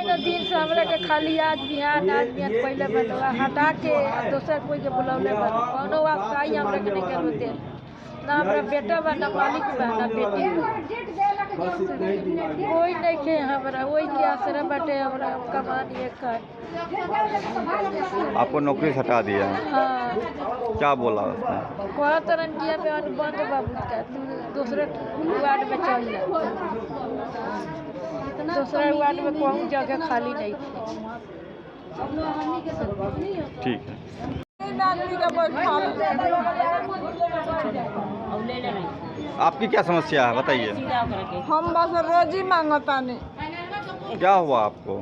दिन से हमरा के खाली आज बिहान पहले बतवा हटा के दोसर कोई के बुलौले बा कोनो वक्त आई हमरा के नहीं के होते ना हमरा बेटा बा ना मालिक बा ना बेटी कोई नहीं के हमरा वही के आसरा बाटे हमरा कमानी एक है। आपको नौकरी से हटा दिया है? हाँ क्या बोला उसने? कोई तरह किया पे बंद बाबू का दूसरे वार्ड में चल जा दूसरा वार्ड में कोई जगह खाली नहीं ठीक है। आपकी क्या समस्या है बताइए? हम बस रोजी मांगतानी। क्या हुआ आपको?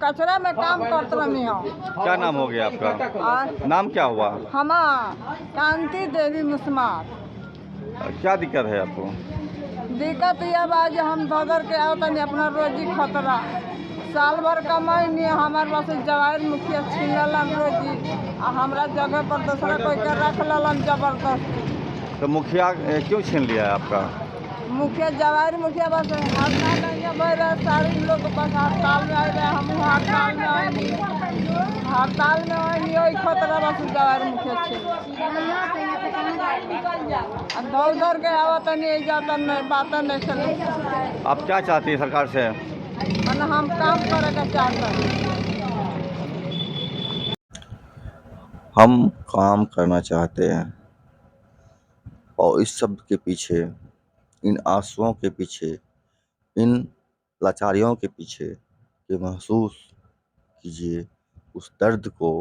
कचरा में काम करते रही हम। क्या नाम हो गया आपका? नाम क्या हुआ? हमार कांति देवी मुस्मार। क्या दिक्कत है आपको? दिक्कत यह बा जे हम धर के आवतनी अपना रोजी खतरा साल भर कमाई नहीं हमारे पास जवाहर मुखिया छीनलन रोजी हमरा जगह पर दूसरा कोई के रख ललन जबरदस्ती। तो मुखिया क्यों छीन लिया है आपका? मुखिया जवाहर मुखिया बस हड़ताल नहीं बढ़ रहा सारे लोग बस हड़ताल में आ रहे हम हड़ताल में वही खतरा बस जवाहर मुखिया छीन दौड़ के आवत नहीं जाता नहीं बात नहीं चल। आप क्या चाहती है सरकार से? हम काम करे का चाहते हैं। हम काम करना चाहते हैं और इस शब्द के पीछे, इन आंसुओं के पीछे, इन लाचारियों के पीछे ये महसूस कीजिए उस दर्द को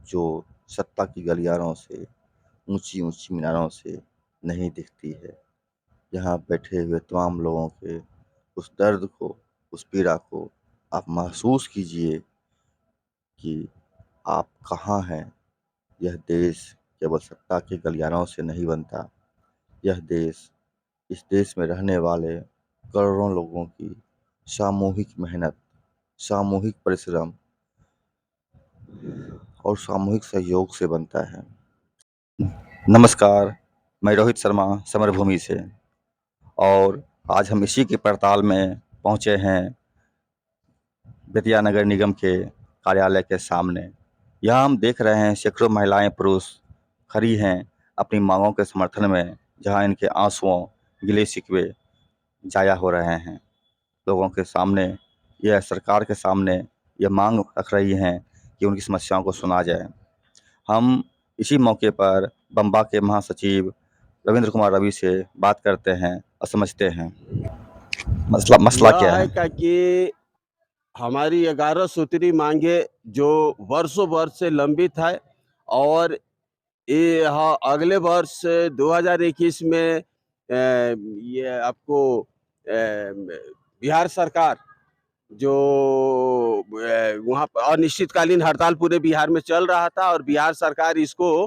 जो सत्ता की गलियारों से, ऊंची ऊंची मीनारों से नहीं दिखती है। यहाँ बैठे हुए तमाम लोगों के उस दर्द को, उस पीड़ा को आप महसूस कीजिए कि आप कहाँ हैं। यह देश केवल सत्ता के गलियारों से नहीं बनता। यह देश, इस देश में रहने वाले करोड़ों लोगों की सामूहिक मेहनत, सामूहिक परिश्रम और सामूहिक सहयोग से बनता है। नमस्कार, मैं रोहित शर्मा समरभूमि से, और आज हम इसी के पड़ताल में पहुंचे हैं बेतिया नगर निगम के कार्यालय के सामने। यहाँ हम देख रहे हैं सैकड़ों महिलाएं पुरुष खड़ी हैं अपनी मांगों के समर्थन में, जहाँ इनके आंसुओं, गिले शिकवे जाया हो रहे हैं। लोगों के सामने, यह सरकार के सामने यह मांग रख रही हैं कि उनकी समस्याओं को सुना जाए। हम इसी मौके पर बम्बा के महासचिव रविंद्र कुमार रवि से बात करते हैं और समझते हैं मसला क्या है। कि हमारी 11 सूत्री मांगे जो वर्षों वर्ष से लंबित है और ये अगले वर्ष 2021 में ये आपको बिहार सरकार जो वहाँ अनिश्चितकालीन हड़ताल पूरे बिहार में चल रहा था और बिहार सरकार इसको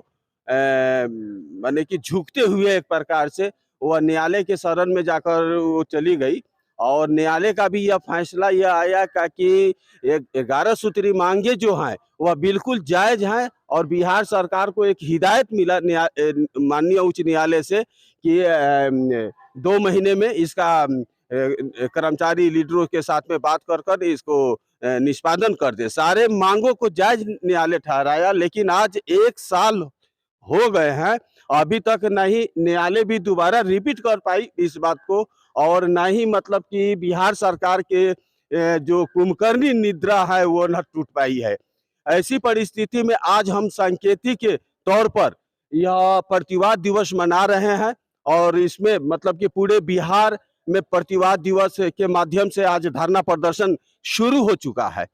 माने कि झुकते हुए एक प्रकार से वह न्यायालय के शरण में जाकर वो चली गई और न्यायालय का भी यह फैसला यह आया कि 11 सूत्री मांगे जो हैं वह बिल्कुल जायज हैं और बिहार सरकार को एक हिदायत मिला माननीय उच्च न्यायालय से कि 2 महीने में इसका कर्मचारी लीडरों के साथ में बात कर इसको निष्पादन कर दे। सारे मांगों को जायज न्यायालय ठहराया, लेकिन आज 1 साल हो गए हैं, अभी तक नहीं न्यायालय भी दोबारा रिपीट कर पाई इस बात को, और न ही मतलब कि बिहार सरकार के जो कुंभकर्णी निद्रा है वो न टूट पाई है। ऐसी परिस्थिति में आज हम सांकेतिक के तौर पर यह प्रतिवाद दिवस मना रहे हैं और इसमें मतलब कि पूरे बिहार में प्रतिवाद दिवस के माध्यम से आज धरना प्रदर्शन शुरू हो चुका है।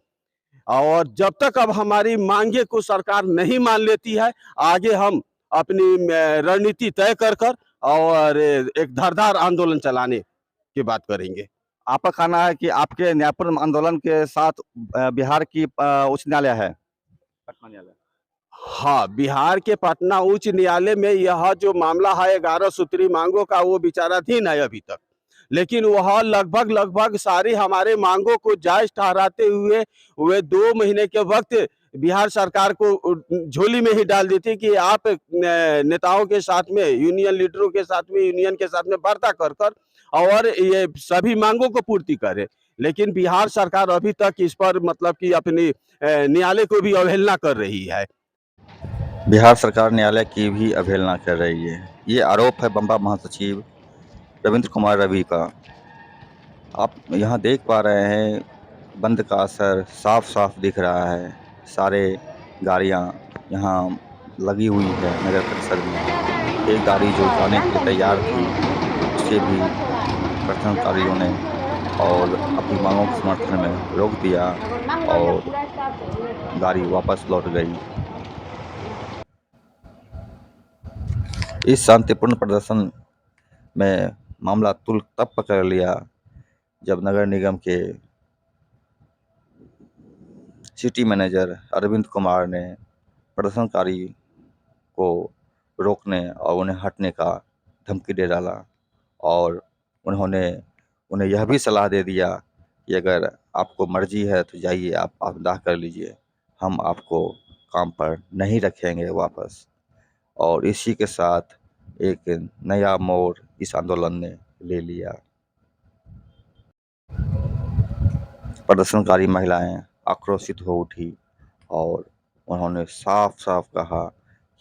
और जब तक अब हमारी मांगे को सरकार नहीं मान लेती है, आगे हम अपनी रणनीति तय कर और एक धारदार आंदोलन चलाने की बात करेंगे। आपका कहना है कि आपके न्यायपूर्ण आंदोलन के साथ बिहार की उच्च न्यायालय है, पटना न्यायालय? हाँ, बिहार के पटना उच्च न्यायालय में यह जो मामला है 11 सूत्री मांगों का वो विचाराधीन है अभी तक, लेकिन वह लगभग सारी हमारे मांगों को जायज ठहराते हुए वे 2 महीने के वक्त बिहार सरकार को झोली में ही डाल देती कि आप नेताओं के साथ में, यूनियन लीडरों के साथ में, यूनियन के साथ में वार्ता कर और ये सभी मांगों को पूर्ति करे। लेकिन बिहार सरकार अभी तक इस पर मतलब कि अपनी न्यायालय को भी अवहेलना कर रही है। बिहार सरकार न्यायालय की भी अवहेलना कर रही है। ये आरोप है बंबा महासचिव रविंद्र कुमार रवि का। आप यहाँ देख पा रहे हैं बंद का असर साफ साफ दिख रहा है। सारे गाड़ियाँ यहाँ लगी हुई है नगर परिषद में। एक गाड़ी जो जाने के लिए तैयार थी उसे भी प्रदर्शनकारियों ने और अपनी मांगों के समर्थन में रोक दिया और गाड़ी वापस लौट गई। इस शांतिपूर्ण प्रदर्शन में मामला तुरंत तब पकड़ लिया जब नगर निगम के सिटी मैनेजर अरविंद कुमार ने प्रदर्शनकारी को रोकने और उन्हें हटने का धमकी दे डाला और उन्होंने उन्हें यह भी सलाह दे दिया कि अगर आपको मर्जी है तो जाइए, आप आपदा कर लीजिए, हम आपको काम पर नहीं रखेंगे वापस। और इसी के साथ एक नया मोड़ इस आंदोलन ने ले लिया। प्रदर्शनकारी महिलाएं आक्रोशित हो उठी और उन्होंने साफ साफ कहा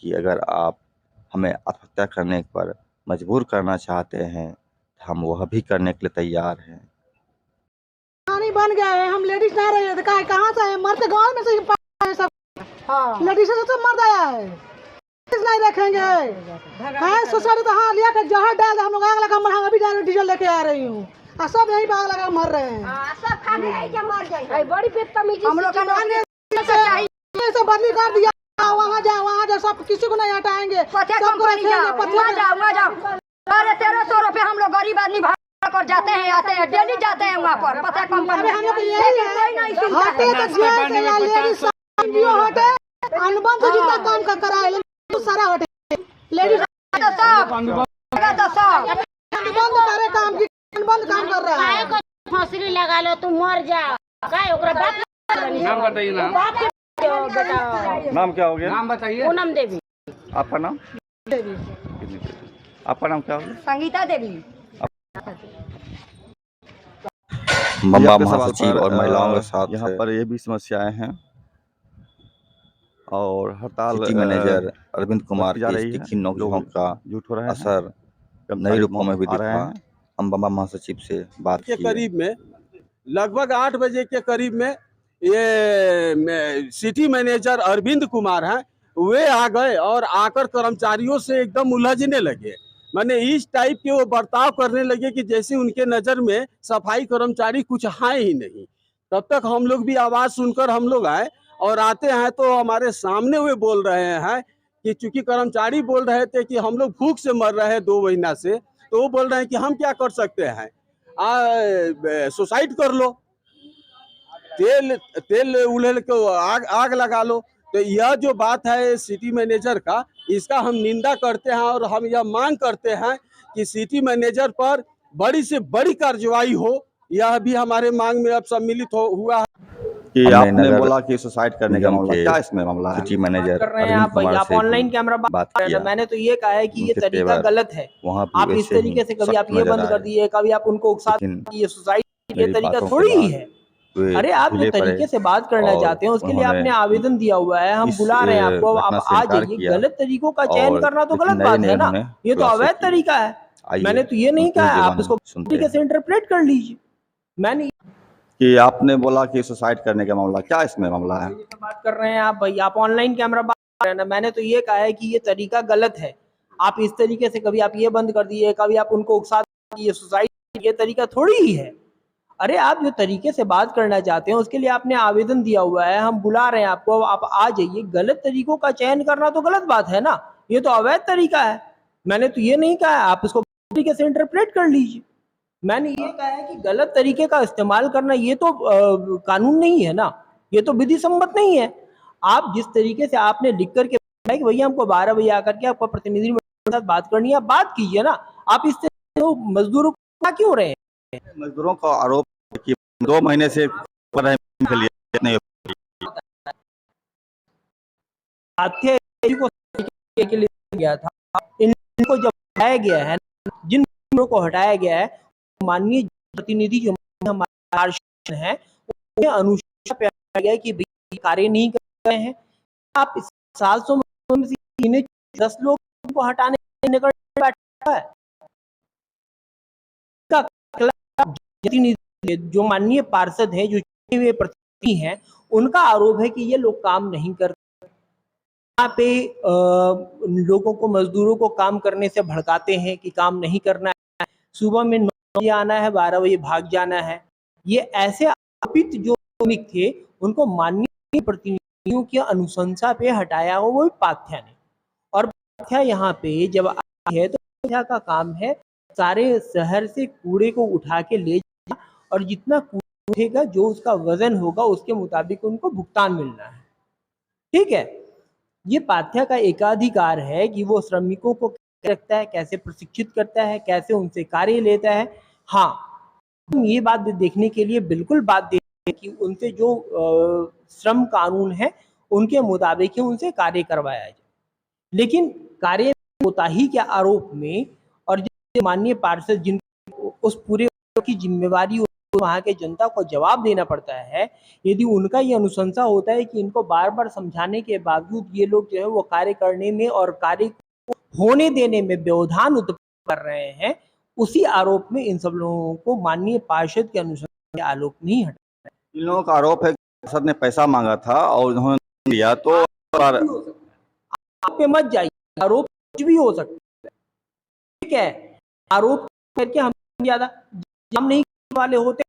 कि अगर आप हमें आत्महत्या करने पर मजबूर करना चाहते हैं तो हम वह भी करने के लिए तैयार हैं। पानी बन गया है, हम लेडीज ना रहे तो कहाँ से है? मर्द गाँव में से ही है सब। हाँ, लेडीज से तो मर्द आया है, नहीं रखेंगे हैं। सोसाइटी तो हाँ लिया कर जहर डाल हम लोग आग लगा मर, हम अभी डीजल लेके आ रही हूँ और सब यही आग लगा मर रहे हैं। सब खा के मर जाए। बड़ी बदतमीजी हम लोग सब बदली कर दिया, वहाँ जा सब किसी को नहीं हटाएंगे, सबको रखेंगे। 1300 रुपए हम लोग गरीब आदमी भाड़ा कर जाते हैं, आते हैं, डेली जाते हैं वहाँ पर पता कंपनी। हम लोग हटे तो जेल से या लेडीज हटे, अनुबंध जितना काम का कराए सारा हटे, लेडीज बंद करे काम की, बंद काम कर रहा है। फांसी लगा लो तुम मर जाओ। नाम बताइए। नाम क्या हो गया? नाम बताइए। पूनम देवी। आपका नाम? देवी। आपका नाम क्या हो गया? संगीता देवी। बंबा महासचिव और महिलाओं के साथ यहाँ पर ये भी समस्याएं हैं और हड़ताल सिटी मैनेजर अरविंद कुमार की तीखी नोक-झोंक का झूठ हो रहा है असर नई रूपों में भी दिखा। हम बंबा महासचिव से बात के करीब में लगभग 8 बजे के करीब में ये सिटी मैनेजर अरविंद कुमार हैं, वे आ गए और आकर कर्मचारियों से एकदम उलझने लगे। माने इस टाइप के वो बर्ताव करने लगे कि जैसे उनके नज़र में सफाई कर्मचारी कुछ है ही नहीं। तब तक हम लोग भी आवाज़ सुनकर हम लोग आए और आते हैं तो हमारे सामने वे बोल रहे हैं कि चूंकि कर्मचारी बोल रहे थे कि हम लोग भूख से मर रहे हैं 2 महीना से, तो वो बोल रहे हैं कि हम क्या कर सकते हैं, सुसाइड कर लो, तेल उड़ेल को आग लगा लो। तो यह जो बात है सिटी मैनेजर का, इसका हम निंदा करते हैं और हम यह मांग करते हैं कि सिटी मैनेजर पर बड़ी से बड़ी कार्रवाई हो। यह भी हमारे मांग में अब सम्मिलित हुआ है कि आपने बोला कि सुसाइड करने का मामला, क्या इसमें मामला है? सिटी मैनेजर कर रहे हैं आप ऑनलाइन कैमरा बात किया। मैंने तो ये कहा है कि ये तरीका गलत है। आप इस तरीके से कभी आप ये बंद कर दिए, कभी आप उनको उकसा ये सुसाइड, ये तरीका थोड़ी ही है। अरे आप जो तरीके से बात करना चाहते हैं उसके लिए आपने आवेदन दिया हुआ है, हम बुला रहे हैं आपको, आप आ जाइए। गलत तरीकों का चयन करना तो गलत बात है ना, ये तो अवैध तरीका है। मैंने तो ये नहीं कहा, आप इसको तरीके से इंटरप्रेट कर लीजिए। मैंने कि आपने बोला कि सुसाइड करने का मामला, क्या इसमें मामला है? बात कर रहे हैं आप भाई, आप ऑनलाइन कैमरा बात कर रहे हैं ना। मैंने तो ये कहा है कि ये तरीका गलत है। आप इस तरीके से कभी आप ये बंद कर दिए, कभी आप उनको उकसा दिए सुसाइड, ये तरीका थोड़ी ही है। अरे आप जो तरीके से बात करना चाहते हैं उसके लिए आपने आवेदन दिया हुआ है, हम बुला रहे हैं आपको, आप आ जाइए। गलत तरीकों का चयन करना तो गलत बात है ना, ये तो अवैध तरीका है। मैंने तो ये नहीं कहा, आप इसको तरीके से इंटरप्रेट कर लीजिए। मैंने ये कहा है कि गलत तरीके का इस्तेमाल करना ये तो कानून नहीं है ना, ये तो विधि सम्मत नहीं है। आप जिस तरीके से आपने लिख करके कि भैया हमको 12 बजे आकर के आपको प्रतिनिधि के साथ बात करनी है, आप बात कीजिए ना। आप इस तरह तो मजदूरों को क्यों रहे हैं? मजदूरों का आरोप कि 2 महीने से के लिए गया था, इनको जब हटाया गया है, जिन को हटाया गया है, माननीय प्रतिनिधि जो है उन्हें अनुशासन पे आया गया कि भाई कार्य नहीं कर रहे हैं, आप इस 700 में से इन्हें 10 लोग को हटाने निकल बैठा है। जो माननीय पार्षद हैं, जो चुने हुए प्रतिनिधि हैं, उनका आरोप है कि ये लोग काम नहीं करते, यहाँ पे लोगों को, मजदूरों को काम करने से भड़काते हैं कि काम नहीं करना है, सुबह में 9 बजे आना है, 12 बजे भाग जाना है। ये ऐसे आरोपित जो श्रमिक थे उनको माननीय प्रतिनिधियों की अनुशंसा पे हटाया हो, वो पाथ्या ने। और पाथ्या यहाँ पे जब आई है तो पाथ्या का काम है सारे शहर से कूड़े को उठा के ले जाना, और जितना कूड़ा उठेगा जो उसका वजन होगा उसके मुताबिक उनको भुगतान मिलना है। ठीक है, ये पाथ्या का एकाधिकार है कि वो श्रमिकों को कैसे रखता है, कैसे प्रशिक्षित करता है, कैसे उनसे कार्य लेता है। हाँ, हम ये बात देखने के लिए बिल्कुल बात दें कि उनसे जो श्रम कानून है उनके मुताबिक ही उनसे कार्य करवाया जाए, लेकिन कार्य होता ही क्या आरोप में, और जो माननीय पार्षद जिन उस पूरे की जिम्मेवारी वहाँ के जनता को जवाब देना पड़ता है, यदि उनका ये अनुशंसा होता है कि इनको बार बार समझाने के बावजूद ये लोग जो है वो कार्य करने में और कार्य को होने देने में व्यवधान उत्पन्न कर रहे हैं, उसी आरोप में इन सब लोगों को माननीय पार्षद के अनुसार आरोप नहीं हटा। इन लोगों का आरोप है कि पार्षद ने पैसा मांगा था और उन्होंने दिया, तो आप पे मत जाइए, आरोप कुछ भी हो सकता है। ठीक है, आरोप करके हम ज्यादा हम नहीं करने वाले होते।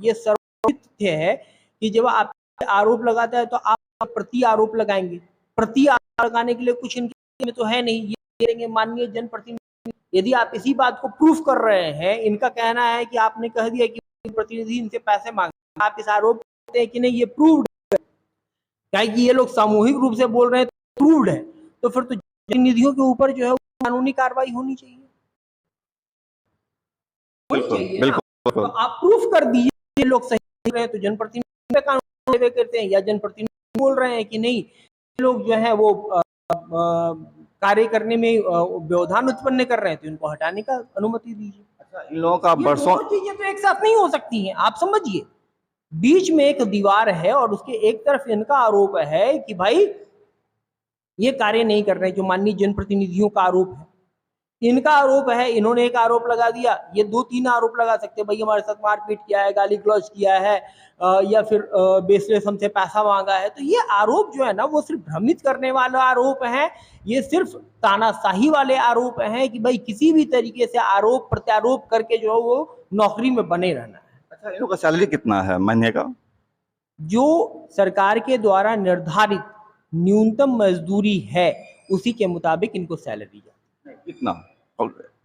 ये सर्वोचित तथ्य है कि जब आप आरोप लगाता है तो आप प्रति आरोप लगाएंगे, प्रति आरोप लगाने के लिए कुछ इनके में तो है नहीं, ये करेंगे माननीय जनप्रतिनिधि। यदि आप इसी बात को प्रूफ कर रहे हैं, इनका कहना है कि आपने कह दिया कि प्रतिनिधि इनसे पैसे मांगे, आप इस आरोप करते हैं कि नहीं ये प्रूव्ड है, क्या कि ये लोग सामूहिक रूप से बोल रहे हैं तो प्रूव्ड है, तो फिर तो प्रतिनिधियों के ऊपर जो है कानूनी कार्रवाई होनी चाहिए। बिल्कुल। तो आप प्रूफ कर दीजिए ये लोग सही बोल रहे हैं तो जनप्रतिनिधि कानून करते हैं, या जनप्रतिनिधि बोल रहे हैं कि नहीं ये लोग जो है वो कार्य करने में व्यवधान उत्पन्न कर रहे हैं तो इनको हटाने का अनुमति दीजिए। अच्छा, इन लोगों का बरसों चीजें तो एक साथ नहीं हो सकती हैं, आप समझिए। बीच में एक दीवार है और उसके एक तरफ इनका आरोप है कि भाई ये कार्य नहीं कर रहे, जो माननीय जनप्रतिनिधियों का आरोप है, इनका आरोप है, इन्होंने एक आरोप लगा दिया, ये 2-3 आरोप लगा सकते हैं, भाई हमारे साथ मारपीट किया है, गाली गलौज किया है, या फिर बेसलेस हमसे पैसा मांगा है। तो ये आरोप जो है ना वो सिर्फ भ्रमित करने वाला आरोप है, ये सिर्फ तानाशाही वाले आरोप हैं कि भाई किसी भी तरीके से आरोप प्रत्यारोप करके जो है वो नौकरी में बने रहना है। अच्छा, इन लोगों का सैलरी कितना है महीने का? जो सरकार के द्वारा निर्धारित न्यूनतम मजदूरी है उसी के मुताबिक इनको सैलरी जाती है। कितना?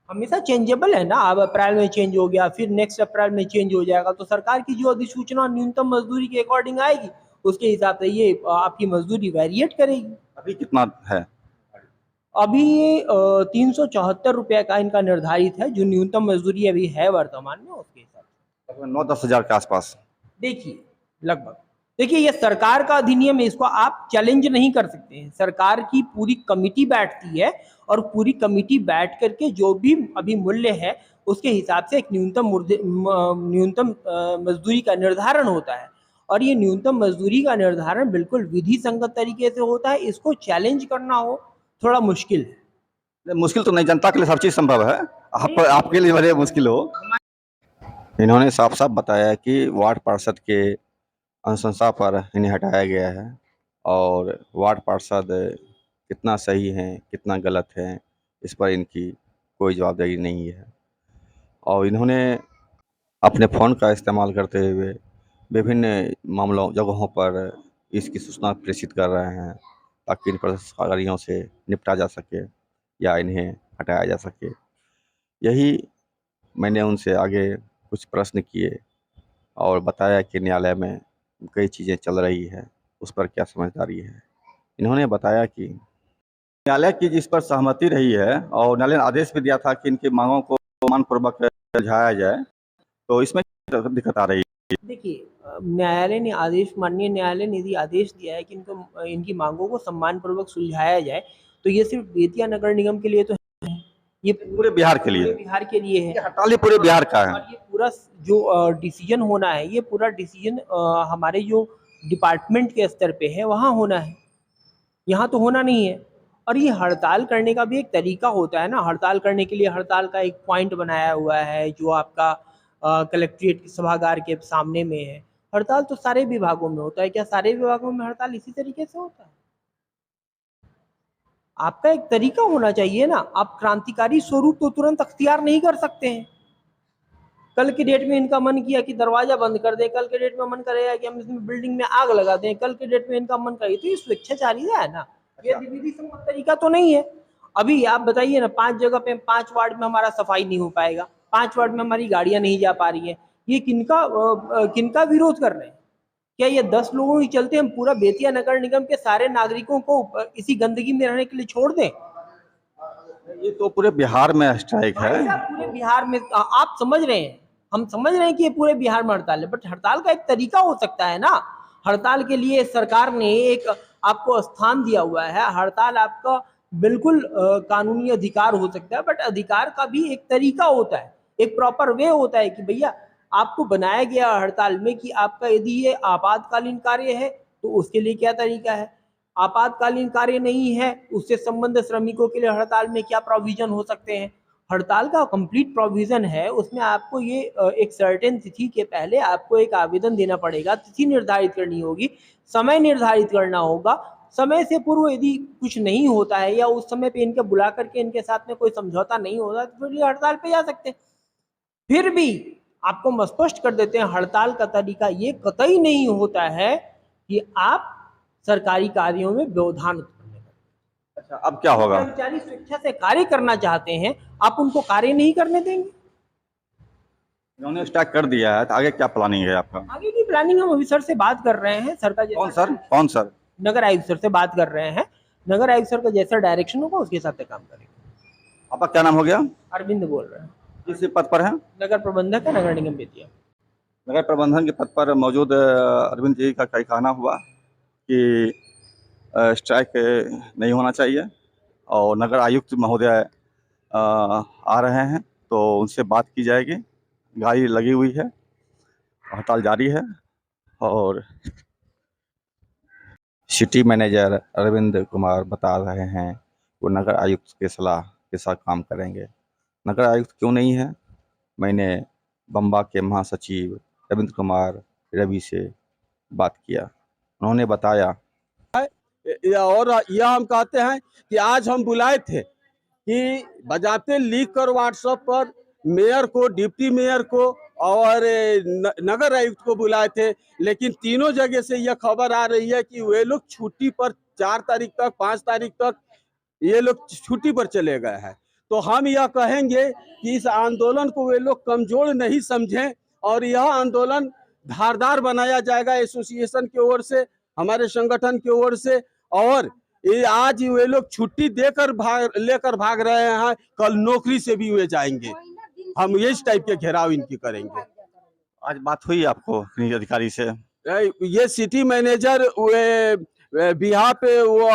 हमेशा चेंजेबल है ना, अब अप्रैल में चेंज हो गया, फिर नेक्स्ट अप्रैल में चेंज हो जाएगा, तो सरकार की जो अधिसूचना न्यूनतम मजदूरी के अकॉर्डिंग आएगी उसके हिसाब से ये आपकी मजदूरी वेरिएट करेगी। अभी कितना है? अभी ये 374 रुपये का इनका निर्धारित है, जो न्यूनतम मजदूरी अभी है वर्तमान में उसके हिसाब से 9-10 हज़ार के आसपास। देखिए लगभग। देखिए ये सरकार का अधिनियम है, इसको आप चैलेंज नहीं कर सकते हैं। सरकार की पूरी कमिटी बैठती है और पूरी कमिटी बैठ करके जो भी अभी मूल्य है उसके हिसाब से एक न्यूनतम मजदूरी का निर्धारण होता है, और ये न्यूनतम मजदूरी का निर्धारण बिल्कुल विधि संगत तरीके से होता है। इसको चैलेंज करना हो थोड़ा मुश्किल है। मुश्किल तो नहीं, जनता के लिए सब चीज़ संभव है, आपके लिए बड़े मुश्किल हो। इन्होंने साफ साफ बताया कि वार्ड पार्षद के अनुशंसा पर इन्हें हटाया गया है, और वार्ड पार्षद कितना सही है कितना गलत है इस पर इनकी कोई जवाबदेही नहीं है, और इन्होंने अपने फ़ोन का इस्तेमाल करते हुए विभिन्न मामलों जगहों पर इसकी सूचना प्रेषित कर रहे हैं ताकि इन प्रदर्शनकारियों से निपटा जा सके या इन्हें हटाया जा सके। यही मैंने उनसे आगे कुछ प्रश्न किए और बताया कि न्यायालय में कई चीज़ें चल रही है, उस पर क्या समझदारी है। इन्होंने बताया कि न्यायालय की जिस पर सहमति रही है और न्यायालय ने आदेश भी दिया था कि इनकी मांगों को सम्मानपूर्वक सुलझाया जाए, तो इसमें दिक्कत आ रही है। देखिए न्यायालय ने आदेश, माननीय न्यायालय ने यदि आदेश दिया है कि इनकी मांगों को सम्मानपूर्वक सुलझाया जाए, तो ये सिर्फ बेतिया नगर निगम के लिए तो है, ये पूरे बिहार के लिए है। हड़ताल पूरे बिहार का है। और ये पूरा पूरा जो डिसीजन होना है, ये पूरा डिसीजन हमारे जो डिपार्टमेंट के स्तर पे है वहाँ होना है, यहाँ तो होना नहीं है। और ये हड़ताल करने का भी एक तरीका होता है ना, हड़ताल करने के लिए हड़ताल का एक पॉइंट बनाया हुआ है जो आपका कलेक्ट्रेट सभागार के सामने में है। हड़ताल तो सारे विभागों में होता है, क्या सारे विभागों में हड़ताल इसी तरीके से होता है? आपका एक तरीका होना चाहिए ना। आप क्रांतिकारी स्वरूप तो तुरंत अख्तियार नहीं कर सकते हैं। कल के डेट में इनका मन किया कि दरवाजा बंद कर दें, कल के डेट में मन करेगा कि हम इसमें बिल्डिंग में आग लगा दें, कल के डेट में इनका मन करे, तो ये स्वेच्छाचारिता है ना, ये विधि सम्मत तरीका तो नहीं है। अभी आप बताइए ना, 5 जगह पे 5 वार्ड में हमारा सफाई नहीं हो पाएगा, 5 वार्ड में हमारी गाड़ियां नहीं जा पा रही हैं, ये किनका विरोध कर रहे हैं? क्या ये 10 लोगों के चलते हम पूरा बेतिया नगर निगम के सारे नागरिकों को इसी गंदगी में रहने के लिए छोड़ दें? ये तो पूरे बिहार में स्ट्राइक है। पूरे बिहार में आप समझ रहे हैं, हम समझ रहे हैं कि ये पूरे बिहार में हड़ताल है, बट हड़ताल का एक तरीका हो सकता है ना। हड़ताल के लिए सरकार ने एक आपको स्थान दिया हुआ है, हड़ताल आपका बिल्कुल कानूनी अधिकार हो सकता है, बट अधिकार का भी एक तरीका होता है, एक प्रॉपर वे होता है कि भैया आपको बनाया गया हड़ताल में कि आपका यदि ये आपातकालीन कार्य है तो उसके लिए क्या तरीका है, आपातकालीन कार्य नहीं है उससे संबंधित श्रमिकों के लिए हड़ताल में क्या प्रोविजन हो सकते हैं। हड़ताल का कंप्लीट प्रोविजन है, उसमें आपको ये एक सर्टेन तिथि के पहले आपको एक आवेदन देना पड़ेगा, तिथि निर्धारित करनी होगी, समय निर्धारित करना होगा। समय से पूर्व यदि कुछ नहीं होता है या उस समय पे इनके बुला करके इनके साथ में कोई समझौता नहीं होता तो फिर ये हड़ताल पे जा सकते हैं। फिर भी आपको हम स्पष्ट कर देते हैं, हड़ताल का तरीका ये कतई नहीं होता है कि आप सरकारी कार्यों में व्यवधान उत्पन्न करें। अच्छा, अब क्या होगा? कर्मचारी स्वेच्छा से कार्य करना चाहते हैं, आप उनको कार्य नहीं करने देंगे। उन्होंने स्टार्ट कर दिया है, तो आगे क्या प्लानिंग है आपका? आगे की प्लानिंग हम अभी सर से बात कर रहे हैं, सर का कौन सर? नगर आयुक्त सर से बात कर रहे हैं, नगर आयुक्त सर का जैसा डायरेक्शन होगा उसके हिसाब से काम करेंगे। आपका क्या नाम हो गया? अरविंद बोल रहे हैं। किस पद पर है? नगर प्रबंधक है, नगर निगम बेतिया। नगर प्रबंधन के पद पर मौजूद अरविंद जी का कई कहना हुआ कि स्ट्राइक नहीं होना चाहिए और नगर आयुक्त महोदय आ रहे हैं तो उनसे बात की जाएगी। गाड़ी लगी हुई है, हड़ताल जारी है और सिटी मैनेजर अरविंद कुमार बता रहे हैं वो नगर आयुक्त के सलाह के साथ काम करेंगे। नगर आयुक्त क्यों नहीं है? मैंने बम्बा के महासचिव रविंद्र कुमार रवि से बात किया, उन्होंने बताया। और यह हम कहते हैं कि आज हम बुलाए थे कि बजाते लिख कर व्हाट्सएप पर मेयर को, डिप्टी मेयर को और नगर आयुक्त को बुलाए थे, लेकिन तीनों जगह से यह खबर आ रही है कि वे लोग छुट्टी पर 4 तारीख तक 5 तारीख तक ये लोग छुट्टी पर चले गए हैं। तो हम यह कहेंगे कि इस आंदोलन को वे लोग कमजोर नहीं समझें और यह आंदोलन धारदार बनाया जाएगा एसोसिएशन की ओर से, हमारे संगठन की ओर से। और ये आज वे लोग छुट्टी देकर लेकर भाग रहे हैं, कल नौकरी से भी वे जाएंगे। हम इस टाइप के घेराव इनकी करेंगे। आज बात हुई आपको अधिकारी से? ये सिटी मैनेजर बिहार पे वो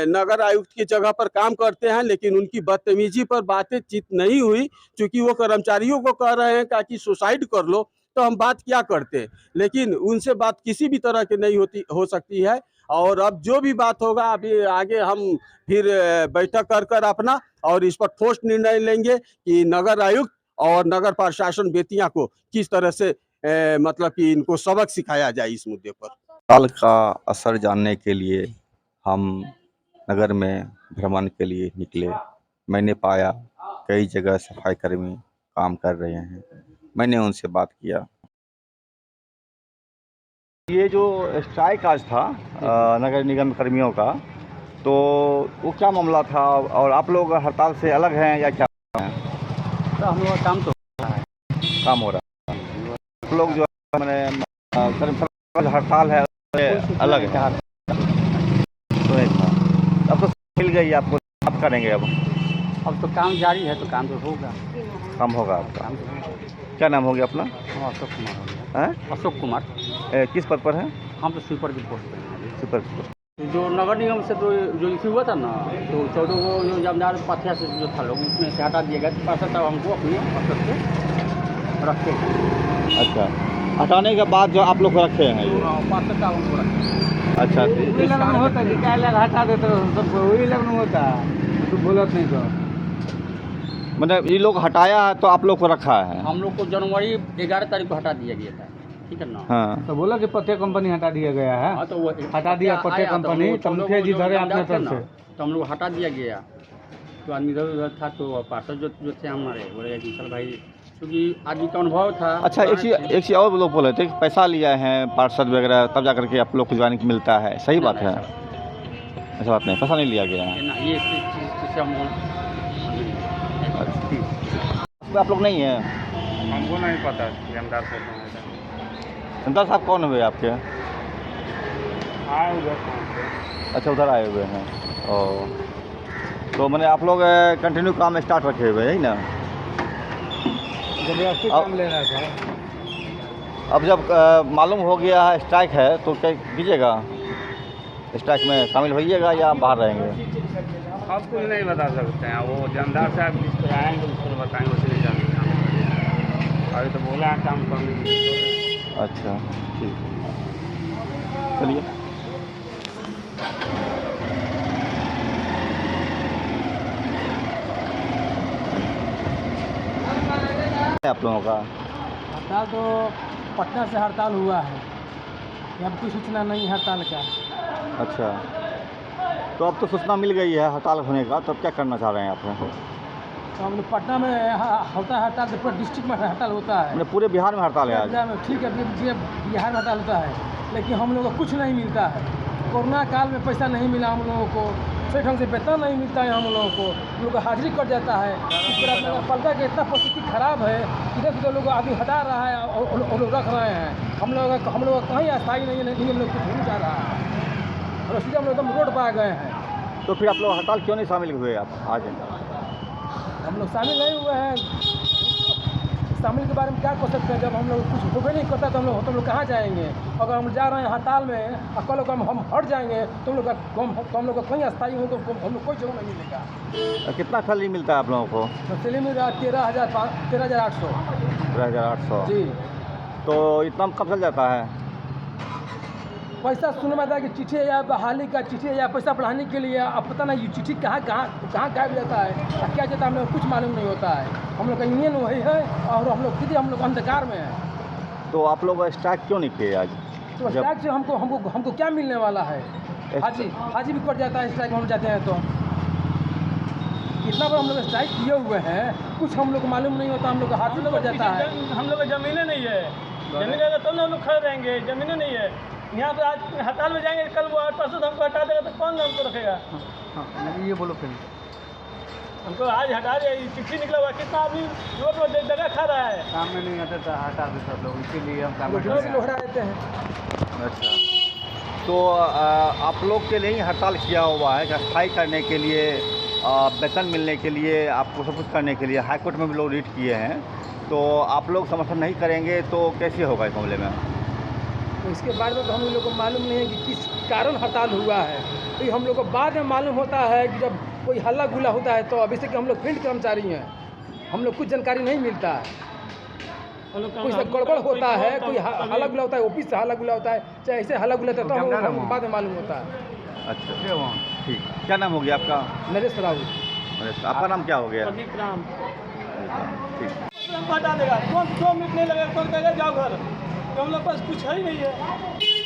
नगर आयुक्त की जगह पर काम करते हैं, लेकिन उनकी बदतमीजी पर बातें चित नहीं हुई, क्योंकि वो कर्मचारियों को कह रहे हैं कि सुसाइड कर लो, तो हम बात क्या करते। लेकिन उनसे बात किसी भी तरह की नहीं हो सकती है। और अब जो भी बात होगा अभी आगे हम फिर बैठक कर अपना और इस पर ठोस निर्णय लेंगे कि नगर आयुक्त और नगर प्रशासन बेतिया को किस तरह से मतलब कि इनको सबक सिखाया जाए इस मुद्दे पर। हड़ताल का असर जानने के लिए हम नगर में भ्रमण के लिए निकले। मैंने पाया कई जगह सफाई कर्मी काम कर रहे हैं, मैंने उनसे बात किया। ये जो स्ट्राइक आज था नगर निगम कर्मियों का, तो वो क्या मामला था और आप लोग हड़ताल से अलग हैं या क्या हैं? तो हम लोग काम तो काम हो रहा है, आप लोग जो मैंने हड़ताल है अलग है। तो अब तो मिल गई आपको, आप करेंगे अब तो काम जारी है, तो काम तो होगा। काम होगा आपका? क्या नाम हो गया अपना? अशोक कुमार हो गया। हैं? अशोक कुमार। किस पद पर हैं? हम तो स्वीपर की पोस्ट पे हैं। स्वीपर। जो नगर निगम से तो जो इश्यू हुआ था ना, तो 14 को जो जमदार पाथिया से जो था लोग उसमें से हटा दिया गया। पार्षद साहब हमको अपने पद से रखे अच्छा, हटाने के बाद जो आप लोग को रखे हैं ये? 5 साल उनको रखे। अच्छा, वही लगन होता है कि क्या लगा हटा देते रहो सबको, वही लगन होता है, तू बोलत नहीं तो। मतलब ये लोग हटाया है तो आप लोग को रखा है? हम लोग को जनवरी 11 तारीख को हटा दिया गया था, ठीक है ना। हाँ, तो बोला कि पते कंपनी हटा दिया गया है। हाँ, तो वो हटा दिया पते कंपनी, तो मुखिया जी धरे अपने तरफ से, तो हम लोग हटा दिया गया। तो आदमी इधर उधर था, तो पार्षद जो थे हमारे बोले कि चल भाई, क्योंकि आदमी का अनुभव था। अच्छा, एक चीज़ और लोग बोल रहे थे कि पैसा लिया है पार्षद वगैरह तब जा करके आप लोग को ज्वाइनिंग मिलता है, सही बात है? ऐसा बात नहीं, पैसा नहीं लिया गया है? ना, ये चीज़ से हम आप लोग नहीं है? हमको नहीं पता जमींदार से जमींदार साहब कौन हुए आपके? आए उधर। अच्छा, उधर आए हुए हैं। ओ, तो मैंने आप लोग कंटिन्यू काम स्टार्ट रखे हुए हैं ना? जबरदस्ती काम ले रहा था। अब जब मालूम हो गया है स्ट्राइक है तो क्या कीजिएगा? स्ट्राइक में शामिल होइएगा या बाहर रहेंगे? अब कुछ नहीं बता सकते हैं, वो जमींदार साहब जिस पर आएंगे उसको बताएंगे, उसी नहीं जानेंगे। अभी तो बोला है काम करने। अच्छा, ठीक, चलिए। आप लोगों का हड़ताल तो पटना से हड़ताल हुआ है, अब कोई सूचना नहीं हड़ताल का। अच्छा, तो अब तो सूचना मिल गई है हड़ताल होने का, तो अब क्या करना चाह रहे हैं आप? तो हम लोग पटना में होता है हड़ताल, तो पूरे डिस्ट्रिक्ट में हड़ताल होता है, मतलब पूरे बिहार में हड़ताल है आज? ठीक है, बिहार में हड़ताल होता है, लेकिन हम लोगों को कुछ नहीं मिलता है। कोरोना काल में पैसा नहीं मिला हम लोगों को, सही ढंग से वेतन नहीं मिलता है हम लोगों को, हम लोग को हाजिरी कट जाता है। इस पर अपना पालिका की इतना परिस्थिति खराब है, इधर से लोग आदमी हटा रहा है और लोग रख रहे हैं। हम लोग का कहीं अस्थायी नहीं है, हम लोग कुछ नहीं जा रहा है और सीधे हम लोग एकदम रोड पर आ गए हैं। तो फिर आप लोग हड़ताल क्यों नहीं शामिल हुए आप आज? हम लोग शामिल नहीं हुए हैं, शामिल के बारे में क्या कर सकते हैं? जब हम लोग कुछ होबे नहीं करता तो हम लोग कहाँ जाएंगे? अगर हम जा रहे हैं हड़ताल में और कल अगर हम हट जाएंगे तो हम लोग का कहीं अस्थायी हो तो हम लोग कोई जगह नहीं मिलेगा। कितना सैलरी मिलता है आप लोगों को? तो सैलरी में 13,800। 13,800 जी। तो इतना कब चल जाता है? पैसा सुनने में आता है कि चिट्ठी या बहाली का चिट्ठी या पैसा बढ़ाने के लिए, अब पता नहीं ये चिट्ठी कहाँ गायब जाता है और क्या जाता है, हम लोग कुछ मालूम नहीं होता है। हम लोग का यूनियन वही है और हम लोग सीधे हम लोग अंधकार में हैं। तो आप लोग स्ट्राइक क्यों नहीं किए आज? तो स्ट्राइक से हमको क्या मिलने वाला है? हाजी भी कट जाता है स्ट्राइक में हम जाते हैं तो। इतना बार हम लोग स्ट्राइक किए हुए हैं, कुछ हम लोग को मालूम नहीं होता, हम लोग का हाजी भी कट जाता है। हम लोग का ज़मीनें नहीं है, ज़मीन रहेगा तो हम लोग खड़े रहेंगे, ज़मीनें नहीं है। यहाँ पे आज हड़ताल में जाएंगे, कल वो परसों हमको हटा देगा तो कौन हमको रखेगा? ये बोलो फिर। हमको आज हटा दिया, चिट्ठी निकला हुआ, कितना आदमी रोड पर जगह खा रहा है। काम में नहीं आता था, हटा दे सब लोग, इसीलिए हम काम लोहड़ा देते हैं। अच्छा, तो आप लोग के लिए ही हड़ताल किया हुआ है कि अस्थायी करने के लिए, वेतन मिलने के लिए, आपको सब कुछ करने के लिए हाईकोर्ट में भी लोग रीट किए हैं, तो आप लोग समर्थन नहीं करेंगे तो कैसे होगा इस मामले में? तो इसके बारे में तो हम लोग को मालूम नहीं है कि किस कारण हड़ताल हुआ है, तो हम लोग को बाद में मालूम होता है कि जब कोई हल्ला गुल्ला होता है। तो अभी से कि हम लोग फील्ड कर्मचारी हैं, हम लोग कुछ जानकारी नहीं मिलता है। कुछ गड़बड़ होता है, कोई हल्ला गुल्ला होता है, ऑफिस से हल्ला गुल्ला होता है, चाहे ऐसे हल्ला गुल्ला होता है तो हम बाद में मालूम होता है। अच्छा, ठीक। क्या नाम हो गया आपका? नरेश राहुल। आपका नाम क्या हो गया? प्रदीप राम। ठीक। हमको हटा देगा, 2 मिनट नहीं लगेगा, कौन कहेगा जाओ घर, तो हम लोग पास कुछ है ही नहीं है।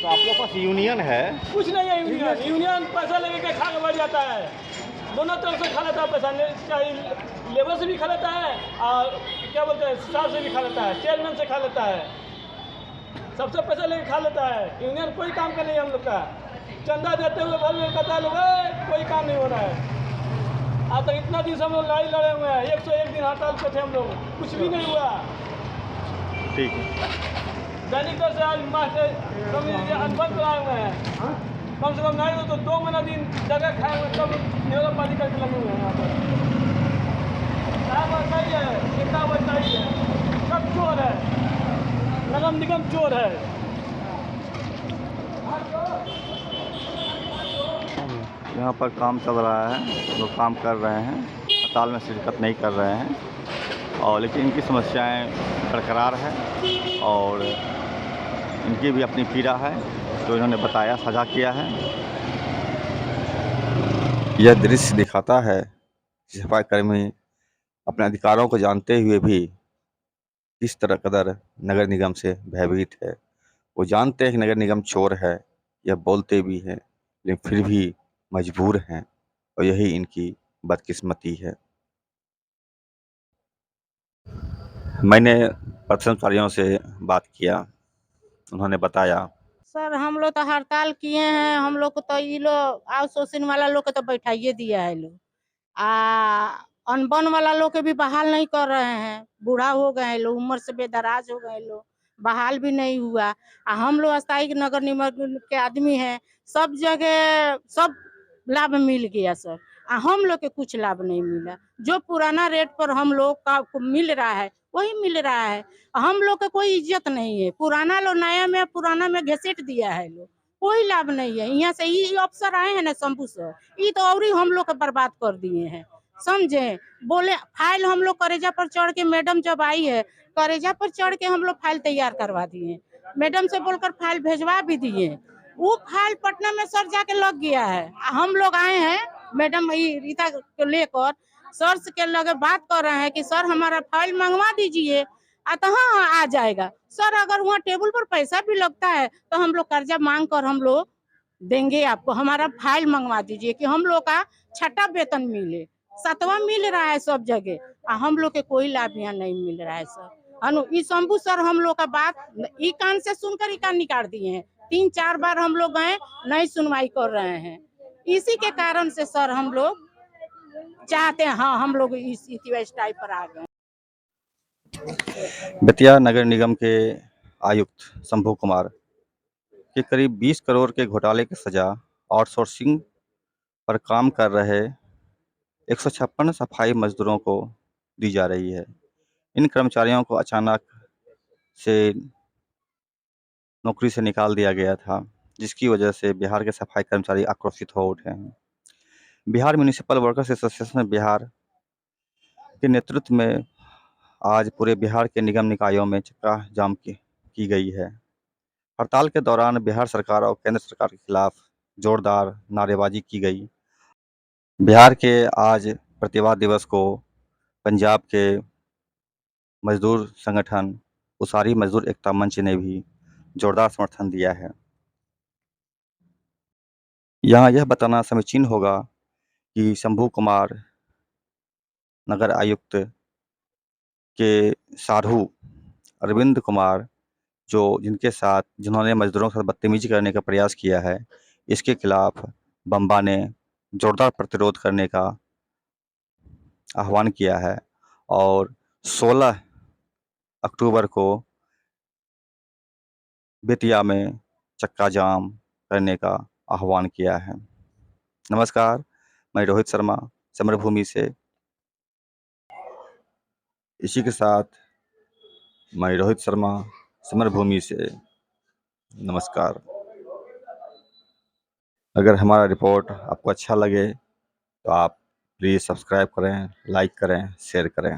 तो आप लोग पास यूनियन है? कुछ नहीं है यूनियन पैसा लेके के खा के बढ़ जाता है, दोनों तरफ से खा लेता है पैसा, चाहे लेबर से भी खा लेता है और क्या बोलते हैं स्टाफ से भी खा लेता है, चेयरमैन से खा लेता है, सबसे पैसा लेके खा लेता है। यूनियन कोई काम का नहीं है हम लोग का, चंदा देते हुए भर में कहता है लोग कोई काम नहीं हो रहा है। आज तक इतना दिन से हम लोग लड़ाई लड़े हुए हैं, 101 दिन हड़ताल पे थे हम लोग, कुछ भी नहीं हुआ। ठीक है। दैनिक दर से आज मास्टर अनबन कराए हुए हैं, कम से कम नहीं हो तो 2 महीना दिन जगह खाए हुए, तब नियोजन पार्टी करके लगे हुए हैं यहाँ पर। क्या बताइए है, कितना बताइए, सब चोर है, नगम निगम चोर है। यहाँ पर काम चल रहा है, लोग काम कर रहे हैं, हड़ताल में शिरकत नहीं कर रहे हैं और लेकिन इनकी समस्याएं बरकरार है और इनकी भी अपनी पीड़ा है जो इन्होंने बताया, साझा किया है। यह दृश्य दिखाता है कि सफाई कर्मी अपने अधिकारों को जानते हुए भी किस तरह कदर नगर निगम से भयभीत है। वो जानते हैं कि नगर निगम चोर है, यह बोलते भी हैं, लेकिन फिर भी मजबूर हैं और यही इनकी बदकिस्मती है। मैंने कर्मचारियों से बात किया, उन्होंने बताया। सर हम लोग तो हड़ताल किए हैं, हम लोग को तो ये लोग आउटसोर्सिंग वाला लोग को तो बैठाइए दिया है लोग, अनबन वाला लोग के भी बहाल नहीं कर रहे हैं। बूढ़ा हो गए लोग, उम्र से बेदराज हो गए लोग, बहाल भी नहीं हुआ। हम लोग अस्थायी नगर निगम के आदमी हैं, सब जगह सब लाभ मिल गया सर, हम लोग के कुछ लाभ नहीं मिला। जो पुराना रेट पर हम लोग का मिल रहा है वही मिल रहा है, हम लोग का कोई इज्जत नहीं है। पुराना लोग नया में, पुराना में घसीट दिया है लोग, कोई लाभ नहीं है। यहाँ से ये अफसर आए हैं ना शंभू सर, ये तो और ही हम लोग को बर्बाद कर दिए हैं, समझे। बोले फाइल हम लोग करेजा पर चढ़ के, मैडम जब आई है करेजा पर चढ़ के हम लोग फाइल तैयार करवा दिए, मैडम से बोलकर फाइल भेजवा भी दिए। वो फाइल पटना में सर जाके लग गया है। हम लोग आए हैं मैडम रीता को लेकर, सर के लगे बात कर रहे हैं कि सर हमारा फाइल मंगवा दीजिए। तो हाँ आ जाएगा सर, अगर वहाँ टेबल पर पैसा भी लगता है तो हम लोग कर्जा मांग कर हम लोग देंगे आपको, हमारा फाइल मंगवा दीजिए कि हम लोग का छठा वेतन मिले। 7वां मिल रहा है सब जगह, हम लोग के कोई लाभ यहाँ नहीं मिल रहा है सर। ई शंभू सर हम लोग का बात ई कान से सुनकर ई कान निकाल दिए हैं। 3-4 बार हम लोग गए, नहीं सुनवाई कर रहे हैं। इसी के कारण से सर हम लोग चाहते हैं, हाँ हम लोग इस टाइप पर आ गए। बेतिया नगर निगम के आयुक्त शंभू कुमार के करीब 20 करोड़ के घोटाले की सजा आउटसोर्सिंग पर काम कर रहे 156 सफाई मजदूरों को दी जा रही है। इन कर्मचारियों को अचानक से नौकरी से निकाल दिया गया था, जिसकी वजह से बिहार के सफाई कर्मचारी आक्रोशित हो उठे हैं। Bihar municipal workers association Bihar के नेतृत्व में आज पूरे बिहार के निगम निकायों में चक्का जाम की गई है। हड़ताल के दौरान बिहार सरकार और केंद्र सरकार के खिलाफ जोरदार नारेबाजी की गई। बिहार के आज प्रतिवाद दिवस को पंजाब के मजदूर संगठन उसारी मजदूर एकता मंच ने भी जोरदार समर्थन दिया है। यहाँ यह बताना समीचीन होगा कि शंभू कुमार नगर आयुक्त के साधु अरविंद कुमार जिन्होंने मजदूरों के साथ बदतमीजी करने का प्रयास किया है, इसके खिलाफ बम्बा ने जोरदार प्रतिरोध करने का आह्वान किया है और 16 अक्टूबर को बेतिया में चक्का जाम करने का आह्वान किया है। नमस्कार, मैं रोहित शर्मा समरभूमि से। इसी के साथ मैं रोहित शर्मा समरभूमि से नमस्कार। अगर हमारा रिपोर्ट आपको अच्छा लगे तो आप प्लीज़ सब्सक्राइब करें, लाइक करें, शेयर करें।